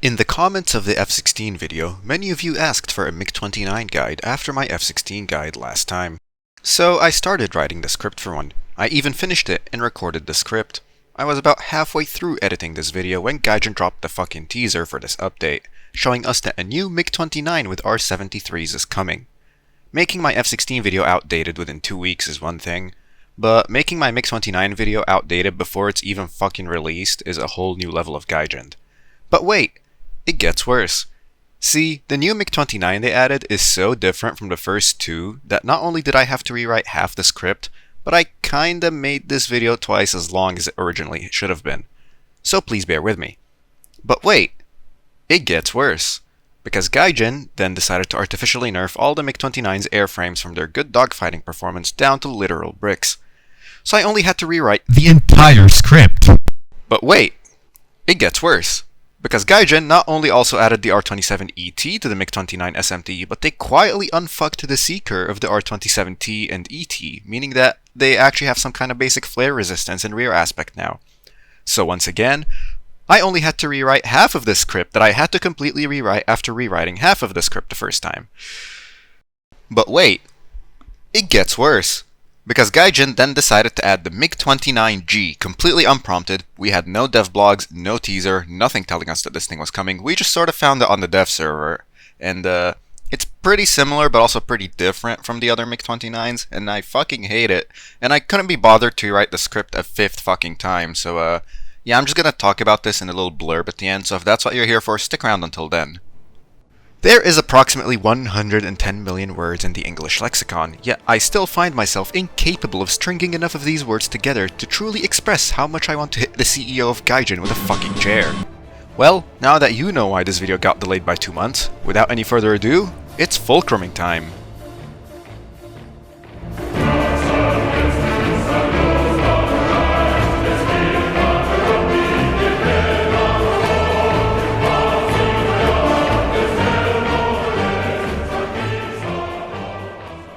In the comments of the F-16 video, many of you asked for a MiG-29 guide after my F-16 guide last time. So I started writing the script for one. I even finished it and recorded the script. I was about halfway through editing this video when Gaijin dropped the fucking teaser for this update, showing us that a new MiG-29 with R-73s is coming. Making my F-16 video outdated within 2 weeks is one thing, but making my MiG-29 video outdated before it's even fucking released is a whole new level of Gaijin. But wait! It gets worse. See, the new MiG-29 they added is so different from the first two that not only did I have to rewrite half the script, but I kinda made this video twice as long as it originally should have been. So please bear with me. But wait! It gets worse. Because Gaijin then decided to artificially nerf all the MiG-29's airframes from their good dogfighting performance down to literal bricks. So I only had to rewrite the entire script. But wait! It gets worse. Because Gaijin not only also added the R-27ET to the MiG-29 SMT, but they quietly unfucked the seeker of the R-27T and ET, meaning that they actually have some kind of basic flare resistance and rear aspect now. So once again, I only had to rewrite half of the script that I had to completely rewrite after rewriting half of the script the first time. But wait, it gets worse. Because Gaijin then decided to add the MiG-29G completely unprompted. We had no dev blogs, no teaser, nothing telling us that this thing was coming. We just sort of found it on the dev server. And it's pretty similar but also pretty different from the other MiG-29s, and I fucking hate it. And I couldn't be bothered to write the script a fifth fucking time, so yeah, I'm just gonna talk about this in a little blurb at the end, so if that's what you're here for, stick around until then. There is approximately 110 million words in the English lexicon, yet I still find myself incapable of stringing enough of these words together to truly express how much I want to hit the CEO of Gaijin with a fucking chair. Well, now that you know why this video got delayed by 2 months, without any further ado, it's fulcruming time.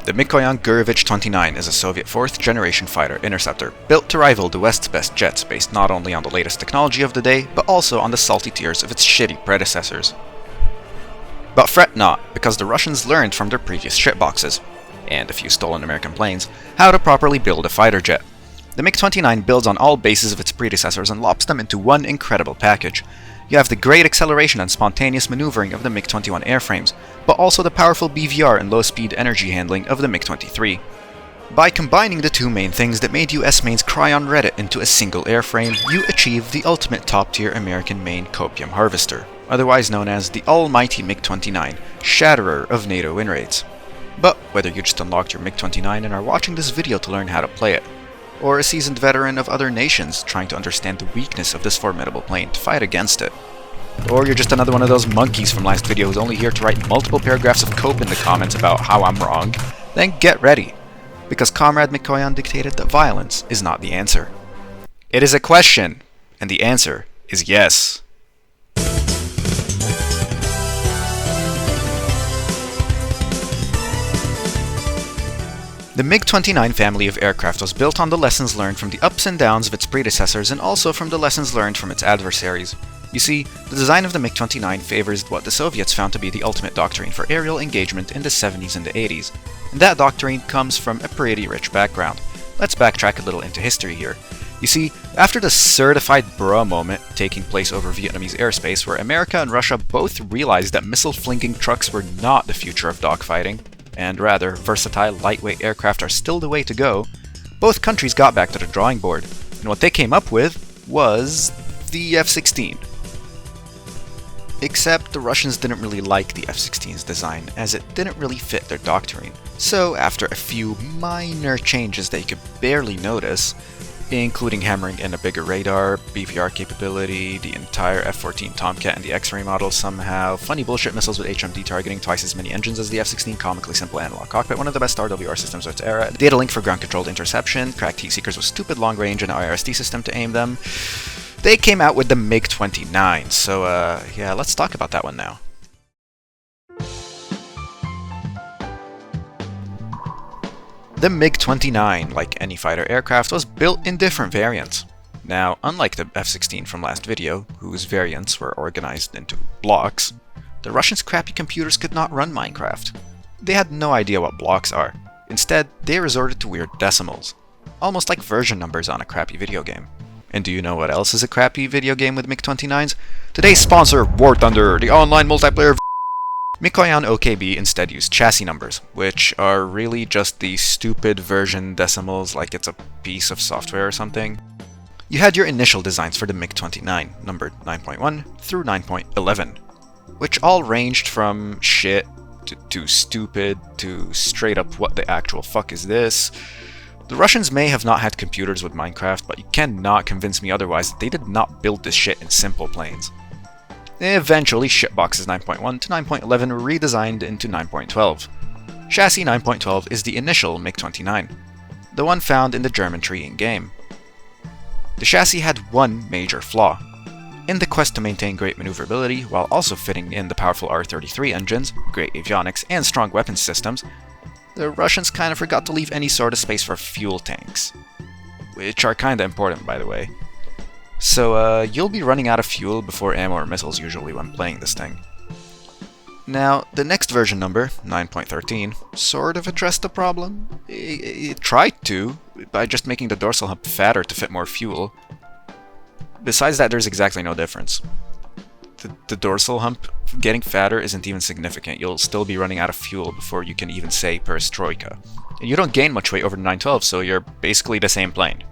The Mikoyan Gurevich-29 is a Soviet 4th generation fighter interceptor, built to rival the West's best jets based not only on the latest technology of the day, but also on the salty tears of its shitty predecessors. But fret not, because the Russians learned from their previous shitboxes, and a few stolen American planes, how to properly build a fighter jet. The MiG-29 builds on all bases of its predecessors and lops them into one incredible package. You have the great acceleration and spontaneous maneuvering of the MiG-21 airframes, but also the powerful BVR and low-speed energy handling of the MiG-23. By combining the two main things that made US mains cry on Reddit into a single airframe, you achieve the ultimate top-tier American main copium harvester, otherwise known as the almighty MiG-29, shatterer of NATO win rates. But whether you just unlocked your MiG-29 and are watching this video to learn how to play it, or a seasoned veteran of other nations trying to understand the weakness of this formidable plane to fight against it, or you're just another one of those monkeys from last video who's only here to write multiple paragraphs of cope in the comments about how I'm wrong, then get ready, because Comrade Mikoyan dictated that violence is not the answer. It is a question, and the answer is yes. The MiG-29 family of aircraft was built on the lessons learned from the ups and downs of its predecessors and also from the lessons learned from its adversaries. You see, the design of the MiG-29 favors what the Soviets found to be the ultimate doctrine for aerial engagement in the 70s and the 80s, and that doctrine comes from a pretty rich background. Let's backtrack a little into history here. You see, after the certified bruh moment taking place over Vietnamese airspace, where America and Russia both realized that missile-flinging trucks were not the future of dogfighting, and rather, versatile, lightweight aircraft are still the way to go, both countries got back to the drawing board, and what they came up with was the F-16. Except the Russians didn't really like the F-16's design, as it didn't really fit their doctrine. So after a few minor changes that you could barely notice, including hammering in a bigger radar, BVR capability, the entire F-14 Tomcat and the X-ray model somehow, funny bullshit missiles with HMD targeting twice as many engines as the F-16, comically simple analog cockpit, one of the best RWR systems of its era, data link for ground-controlled interception, cracked heat seekers with stupid long range and IRST system to aim them, they came out with the MiG-29, so yeah, let's talk about that one now. The MiG-29, like any fighter aircraft, was built in different variants. Now, unlike the F-16 from last video, whose variants were organized into blocks, the Russians' crappy computers could not run Minecraft. They had no idea what blocks are. Instead, they resorted to weird decimals, almost like version numbers on a crappy video game. And do you know what else is a crappy video game with MiG-29s? Today's sponsor, War Thunder, the online multiplayer Mikoyan OKB instead used chassis numbers, which are really just the stupid version decimals like it's a piece of software or something. You had your initial designs for the MiG-29, numbered 9.1 through 9.11, which all ranged from shit to stupid to straight up what the actual fuck is this. The Russians may have not had computers with Minecraft, but you cannot convince me otherwise that they did not build this shit in simple planes. Eventually, shitboxes 9.1 to 9.11 were redesigned into 9.12. Chassis 9.12 is the initial MiG-29, the one found in the German tree in-game. The chassis had one major flaw. In the quest to maintain great maneuverability, while also fitting in the powerful R-33 engines, great avionics, and strong weapons systems, the Russians kind of forgot to leave any sort of space for fuel tanks. Which are kinda important, by the way. So, you'll be running out of fuel before ammo or missiles usually when playing this thing. Now, the next version number, 9.13, sort of addressed the problem. It tried to, by just making the dorsal hump fatter to fit more fuel. Besides that, there's exactly no difference. The dorsal hump getting fatter isn't even significant. You'll still be running out of fuel before you can even say perestroika. And you don't gain much weight over the 912, so you're basically the same plane.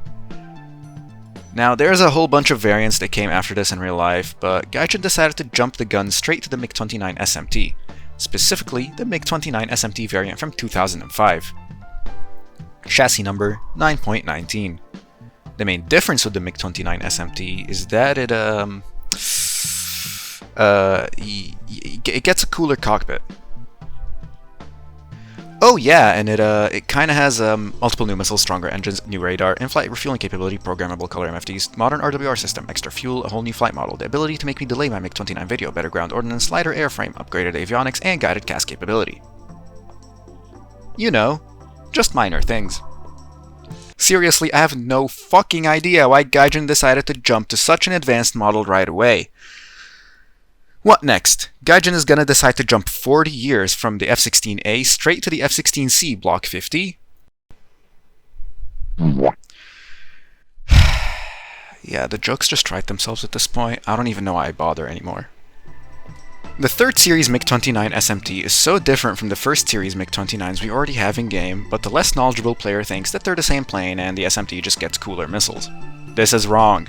Now, there's a whole bunch of variants that came after this in real life, but Gaijin decided to jump the gun straight to the MiG-29 SMT, specifically the MiG-29 SMT variant from 2005. Chassis number 9.19. The main difference with the MiG-29 SMT is that it gets a cooler cockpit. Oh yeah, and it kind of has multiple new missiles, stronger engines, new radar, in-flight refueling capability, programmable color MFDs, modern RWR system, extra fuel, a whole new flight model, the ability to make me delay my MiG-29 video, better ground ordnance, lighter airframe, upgraded avionics, and guided cast capability. You know, just minor things. Seriously, I have no fucking idea why Gaijin decided to jump to such an advanced model right away. What next? Gaijin is gonna decide to jump 40 years from the F-16A straight to the F-16C Block 50? Yeah, the jokes just write themselves at this point. I don't even know why I bother anymore. The third series MiG-29 SMT is so different from the first series MiG-29s we already have in-game, but the less knowledgeable player thinks that they're the same plane and the SMT just gets cooler missiles. This is wrong.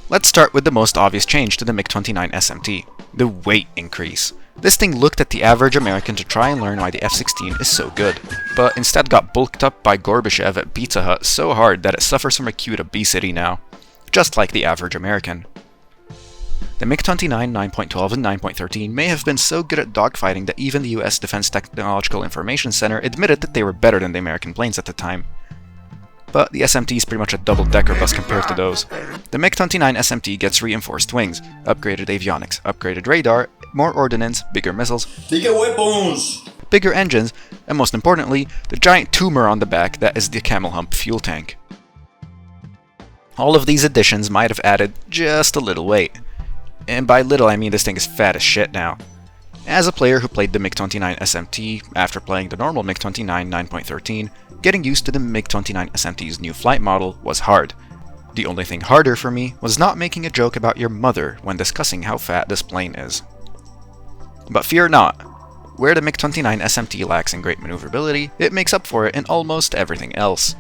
Let's start with the most obvious change to the MiG-29 SMT, the weight increase. This thing looked at the average American to try and learn why the F-16 is so good, but instead got bulked up by Gorbachev at Pizza Hut so hard that it suffers from acute obesity now, just like the average American. The MiG-29 9.12 and 9.13 may have been so good at dogfighting that even the US Defense Technological Information Center admitted that they were better than the American planes at the time. But the SMT is pretty much a double-decker bus compared to those. The MiG-29 SMT gets reinforced wings, upgraded avionics, upgraded radar, more ordnance, bigger missiles, bigger weapons, bigger engines, and most importantly, the giant tumor on the back that is the camel hump fuel tank. All of these additions might have added just a little weight. And by little I mean this thing is fat as shit now. As a player who played the MiG-29 SMT after playing the normal MiG-29 9.13, getting used to the MiG-29 SMT's new flight model was hard. The only thing harder for me was not making a joke about your mother when discussing how fat this plane is. But fear not, where the MiG-29 SMT lacks in great maneuverability, it makes up for it in almost everything else.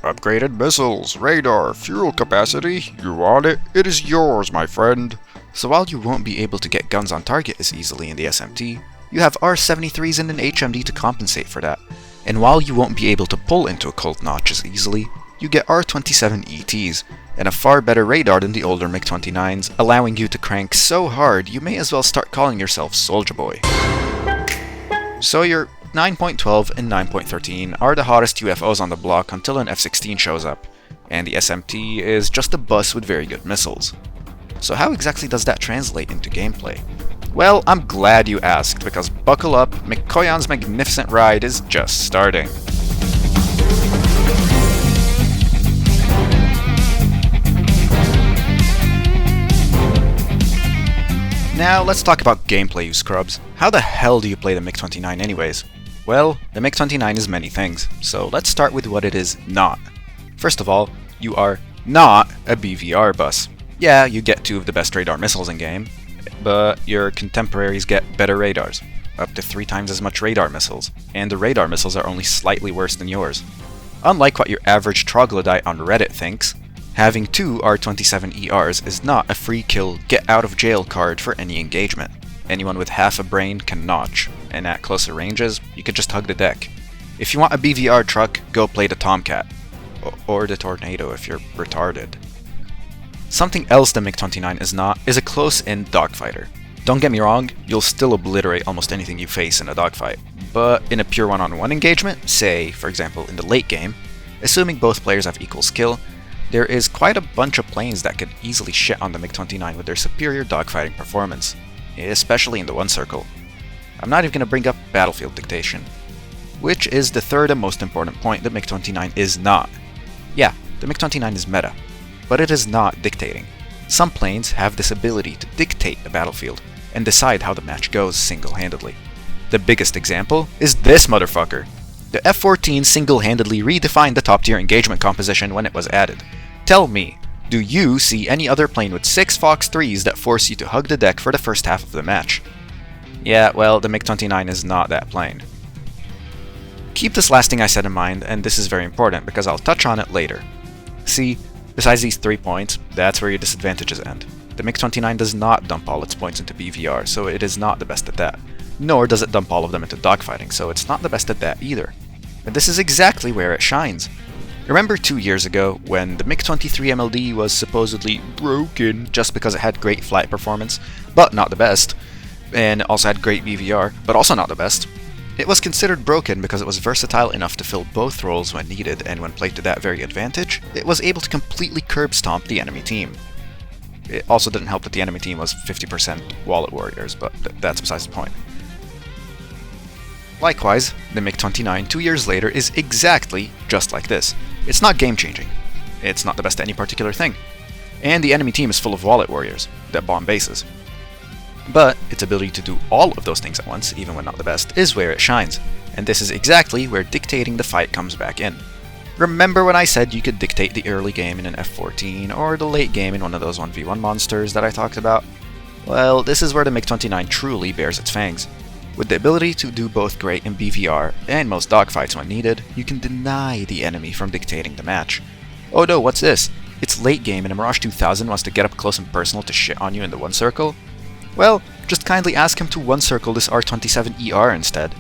Upgraded missiles, radar, fuel capacity, you want it? It is yours, my friend. So while you won't be able to get guns on target as easily in the SMT, you have R-73s and an HMD to compensate for that. And while you won't be able to pull into a cold notch as easily, you get R-27 ETs, and a far better radar than the older MiG-29s, allowing you to crank so hard you may as well start calling yourself Soldier Boy. So your 9.12 and 9.13 are the hottest UFOs on the block until an F-16 shows up, and the SMT is just a bus with very good missiles. So how exactly does that translate into gameplay? Well, I'm glad you asked, because buckle up, Mikoyan's magnificent ride is just starting. Now let's talk about gameplay, you scrubs. How the hell do you play the MiG-29 anyways? Well, the MiG-29 is many things, so let's start with what it is not. First of all, you are not a BVR bus. Yeah, you get 2 of the best radar missiles in game, but your contemporaries get better radars, up to 3 times as much radar missiles, and the radar missiles are only slightly worse than yours. Unlike what your average troglodyte on Reddit thinks, having 2 R-27ERs is not a free kill, get out of jail card for any engagement. Anyone with half a brain can notch, and at closer ranges, you can just hug the deck. If you want a BVR truck, go play the Tomcat. Or the Tornado if you're retarded. Something else the MiG-29 is not is a close-in dogfighter. Don't get me wrong, you'll still obliterate almost anything you face in a dogfight, but in a pure one-on-one engagement, say, for example, in the late game, assuming both players have equal skill, there is quite a bunch of planes that could easily shit on the MiG-29 with their superior dogfighting performance, especially in the one circle. I'm not even going to bring up battlefield dictation, which is the third and most important point the MiG-29 is not. Yeah, the MiG-29 is meta, but it is not dictating. Some planes have this ability to dictate the battlefield and decide how the match goes single-handedly. The biggest example is this motherfucker. The F-14 single-handedly redefined the top-tier engagement composition when it was added. Tell me, do you see any other plane with 6 Fox 3s that force you to hug the deck for the first half of the match? Yeah, well, the MiG-29 is not that plane. Keep this last thing I said in mind, and this is very important because I'll touch on it later. See, besides these 3 points, that's where your disadvantages end. The MiG-29 does not dump all its points into BVR, so it is not the best at that. Nor does it dump all of them into dogfighting, so it's not the best at that either. And this is exactly where it shines. Remember 2 years ago, when the MiG-23 MLD was supposedly broken just because it had great flight performance, but not the best, and also had great BVR, but also not the best? It was considered broken because it was versatile enough to fill both roles when needed, and when played to that very advantage, it was able to completely curb stomp the enemy team. It also didn't help that the enemy team was 50% wallet warriors, but that's besides the point. Likewise, the MiG-29 2 years later is exactly just like this. It's not game-changing. It's not the best at any particular thing. And the enemy team is full of wallet warriors that bomb bases. But its ability to do all of those things at once, even when not the best, is where it shines. And this is exactly where dictating the fight comes back in. Remember when I said you could dictate the early game in an F-14 or the late game in one of those 1v1 monsters that I talked about? Well, this is where the MiG-29 truly bears its fangs. With the ability to do both great in BVR and most dogfights when needed, you can deny the enemy from dictating the match. Oh no, what's this? It's late game and a Mirage 2000 wants to get up close and personal to shit on you in the one circle? Well, just kindly ask him to one-circle this R-27ER instead.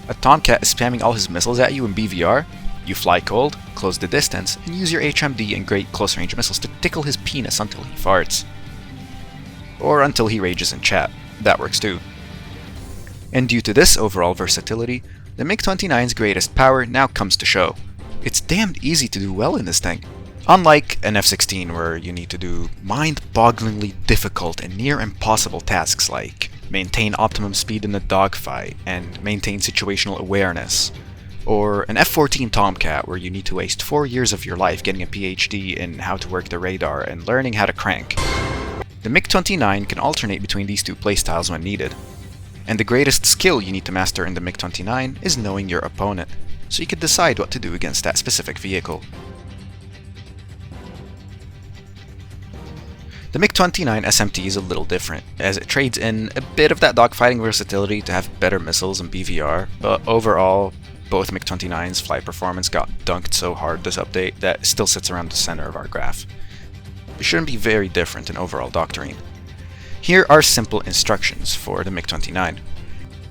A Tomcat is spamming all his missiles at you in BVR, you fly cold, close the distance, and use your HMD and great close-range missiles to tickle his penis until he farts. Or until he rages in chat. That works too. And due to this overall versatility, the MiG-29's greatest power now comes to show. It's damned easy to do well in this thing. Unlike an F-16 where you need to do mind-bogglingly difficult and near impossible tasks like maintain optimum speed in a dogfight and maintain situational awareness, or an F-14 Tomcat where you need to waste 4 years of your life getting a PhD in how to work the radar and learning how to crank. The MiG-29 can alternate between these 2 playstyles when needed. And the greatest skill you need to master in the MiG-29 is knowing your opponent, so you can decide what to do against that specific vehicle. The MiG-29 SMT is a little different, as it trades in a bit of that dogfighting versatility to have better missiles and BVR, but overall, both MiG-29's flight performance got dunked so hard this update that it still sits around the center of our graph. It shouldn't be very different in overall doctrine. Here are simple instructions for the MiG-29.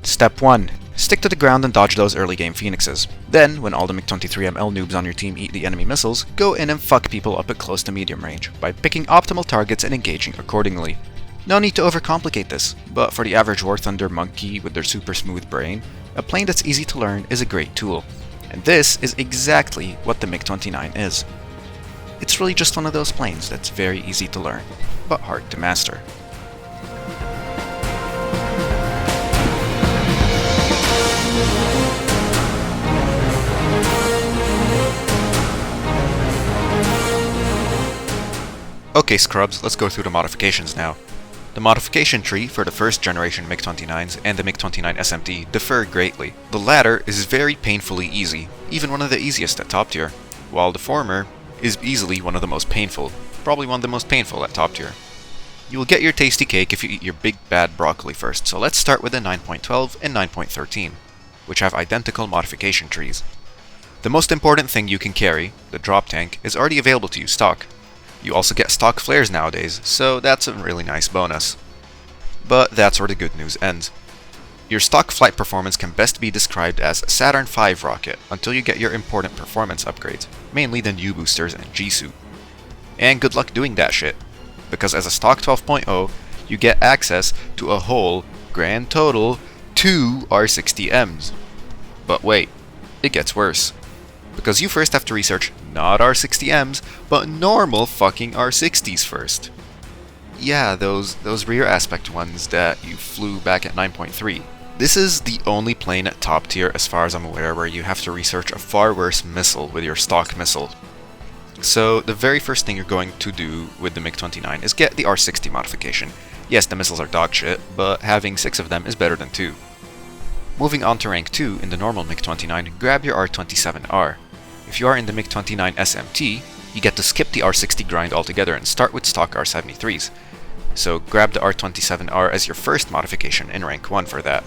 Step 1. Stick to the ground and dodge those early game phoenixes. Then, when all the MiG-23ML noobs on your team eat the enemy missiles, go in and fuck people up at close to medium range, by picking optimal targets and engaging accordingly. No need to overcomplicate this, but for the average War Thunder monkey with their super smooth brain, a plane that's easy to learn is a great tool. And this is exactly what the MiG-29 is. It's really just one of those planes that's very easy to learn, but hard to master. Okay, scrubs, let's go through the modifications now. The modification tree for the first generation MiG-29s and the MiG-29 SMT differ greatly. The latter is very painfully easy, even one of the easiest at top tier, while the former is easily one of the most painful, probably one of the most painful at top tier. You will get your tasty cake if you eat your big bad broccoli first, so let's start with the 9.12 and 9.13, which have identical modification trees. The most important thing you can carry, the drop tank, is already available to you stock. You also get stock flares nowadays, so that's a really nice bonus. But that's where the good news ends. Your stock flight performance can best be described as a Saturn V rocket until you get your important performance upgrades, mainly the new boosters and G-suit. And good luck doing that shit, because as a stock 12.0, you get access to a whole, grand total, 2 R60Ms. But wait, it gets worse. Because you first have to research not R60Ms, but normal fucking R60s first. Yeah, those rear aspect ones that you flew back at 9.3. This is the only plane at top tier as far as I'm aware where you have to research a far worse missile with your stock missile. So the very first thing you're going to do with the MiG-29 is get the R60 modification. Yes, the missiles are dog shit, but having 6 of them is better than 2. Moving on to rank 2 in the normal MiG-29, grab your R27R. If you are in the MiG-29 SMT, you get to skip the R60 grind altogether and start with stock R73s. So grab the R27R as your first modification in rank 1 for that.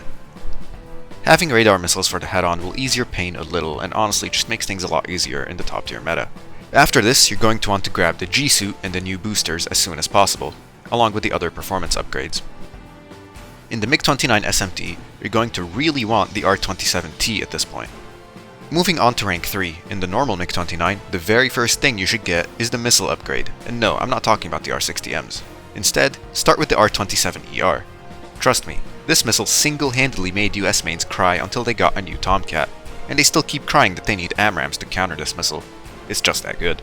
Having radar missiles for the head-on will ease your pain a little and honestly just makes things a lot easier in the top tier meta. After this, you're going to want to grab the G-suit and the new boosters as soon as possible, along with the other performance upgrades. In the MiG-29 SMT, you're going to really want the R27T at this point. Moving on to rank 3, in the normal MiG-29, the very first thing you should get is the missile upgrade, and no, I'm not talking about the R60Ms. Instead, start with the R27ER. Trust me, this missile single-handedly made US mains cry until they got a new Tomcat, and they still keep crying that they need AMRAAMs to counter this missile. It's just that good.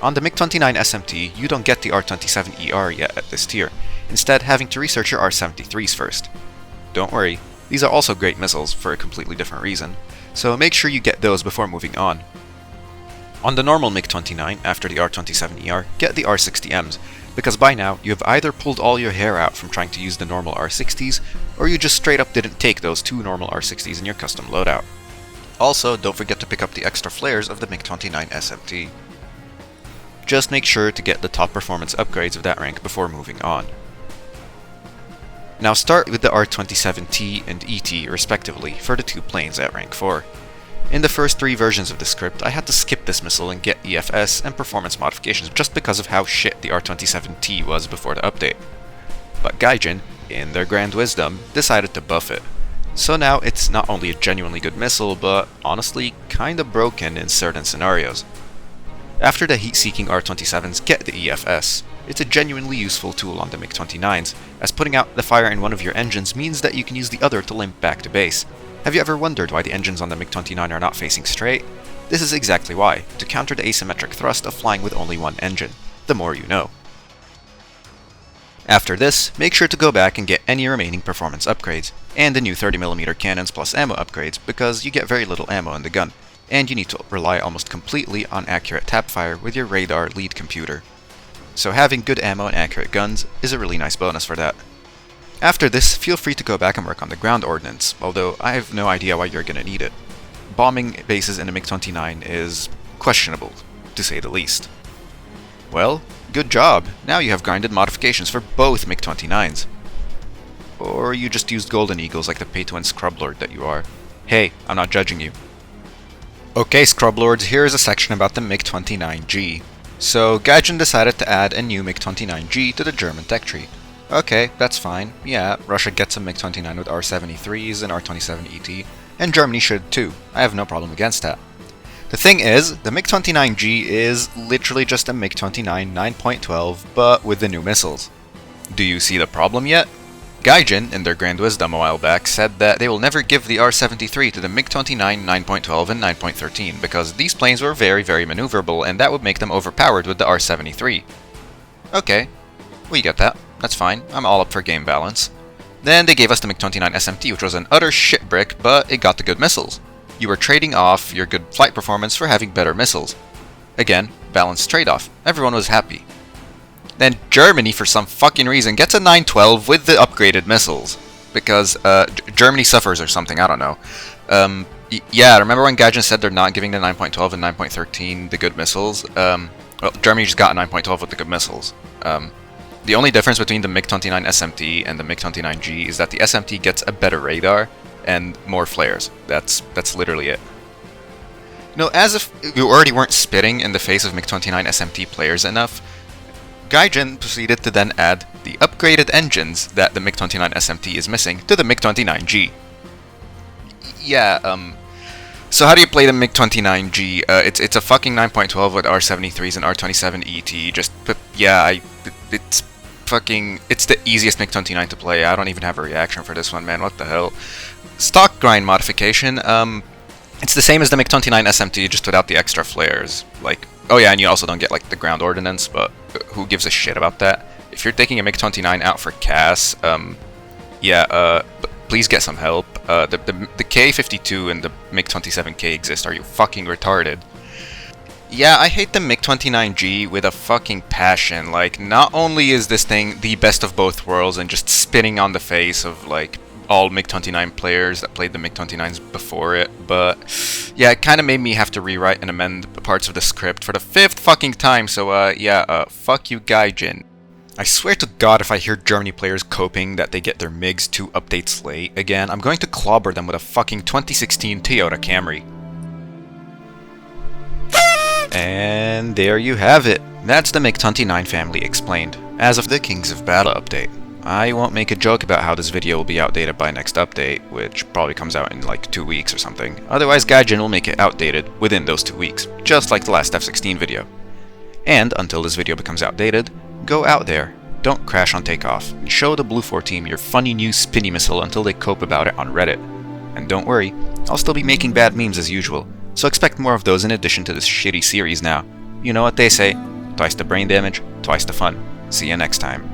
On the MiG-29 SMT, you don't get the R27ER yet at this tier, instead having to research your R73s first. Don't worry, these are also great missiles for a completely different reason, so make sure you get those before moving on. On the normal MiG-29, after the R27ER, get the R60Ms, because by now you have either pulled all your hair out from trying to use the normal R60s, or you just straight up didn't take those 2 normal R60s in your custom loadout. Also, don't forget to pick up the extra flares of the MiG-29 SMT. Just make sure to get the top performance upgrades of that rank before moving on. Now start with the R27T and ET respectively for the 2 planes at rank 4. In the first 3 versions of the script, I had to skip this missile and get EFS and performance modifications just because of how shit the R27T was before the update. But Gaijin, in their grand wisdom, decided to buff it. So now it's not only a genuinely good missile, but honestly kinda broken in certain scenarios. After the heat-seeking R27s, get the EFS. It's a genuinely useful tool on the MiG-29s, as putting out the fire in one of your engines means that you can use the other to limp back to base. Have you ever wondered why the engines on the MiG-29 are not facing straight? This is exactly why, to counter the asymmetric thrust of flying with only one engine. The more you know. After this, make sure to go back and get any remaining performance upgrades, and the new 30mm cannons plus ammo upgrades, because you get very little ammo in the gun, and you need to rely almost completely on accurate tap fire with your radar lead computer. So having good ammo and accurate guns is a really nice bonus for that. After this, feel free to go back and work on the ground ordnance, although I have no idea why you're gonna need it. Bombing bases in a MiG-29 is questionable, to say the least. Well, good job! Now you have grinded modifications for both MiG-29s. Or you just used Golden Eagles like the pay-to-win scrublord that you are. Hey, I'm not judging you. Okay, scrublords, here is a section about the MiG-29G. So, Gaijin decided to add a new MiG-29G to the German tech tree. Okay, that's fine. Yeah, Russia gets a MiG-29 with R-73s and R-27ET, and Germany should too. I have no problem against that. The thing is, the MiG-29G is literally just a MiG-29 9.12, but with the new missiles. Do you see the problem yet? Gaijin, in their grand wisdom a while back, said that they will never give the R-73 to the MiG-29 9.12 and 9.13 because these planes were very maneuverable and that would make them overpowered with the R-73. Okay, we get that. That's fine. I'm all up for game balance. Then they gave us the MiG-29 SMT, which was an utter shitbrick, but it got the good missiles. You were trading off your good flight performance for having better missiles. Again, balanced trade-off. Everyone was happy. Then Germany, for some fucking reason, gets a 912 with the upgraded missiles. Because Germany suffers or something, I don't know. Yeah, remember when Gaijin said they're not giving the 9.12 and 9.13 the good missiles? Well, Germany just got a 9.12 with the good missiles. The only difference between the MiG-29 SMT and the MiG-29G is that the SMT gets a better radar and more flares. That's literally it. You know, as if you already weren't spitting in the face of MiG-29 SMT players enough, Gaijin proceeded to then add the upgraded engines that the MiG-29 SMT is missing to the MiG-29G. Yeah, so how do you play the MiG-29G? It's a fucking 9.12 with R73s and R27 ET. Just, yeah, it's fucking, it's the easiest MiG-29 to play. I don't even have a reaction for this one, man. What the hell? Stock grind modification. It's the same as the MiG-29 SMT, just without the extra flares. Like, oh yeah, and you also don't get like the ground ordnance, but who gives a shit about that? If you're taking a MiG-29 out for CAS, please get some help. The K-52 and the MiG-27K exist. Are you fucking retarded? Yeah, I hate the MiG-29G with a fucking passion. Like, not only is this thing the best of both worlds and just spitting on the face of, like, all MiG-29 players that played the MiG-29s before it, but yeah, it kind of made me have to rewrite and amend parts of the script for the 5th fucking time, so fuck you, Gaijin. I swear to God, if I hear Germany players coping that they get their MiGs 2 updates late again, I'm going to clobber them with a fucking 2016 Toyota Camry. And there you have it. That's the MiG-29 family explained, as of the Kings of Battle update. I won't make a joke about how this video will be outdated by next update, which probably comes out in like 2 weeks or something. Otherwise, Gaijin will make it outdated within those 2 weeks, just like the last F-16 video. And until this video becomes outdated, go out there, don't crash on takeoff, and show the Blue 4 team your funny new spinny missile until they cope about it on Reddit. And don't worry, I'll still be making bad memes as usual, so expect more of those in addition to this shitty series now. You know what they say, twice the brain damage, twice the fun. See you next time.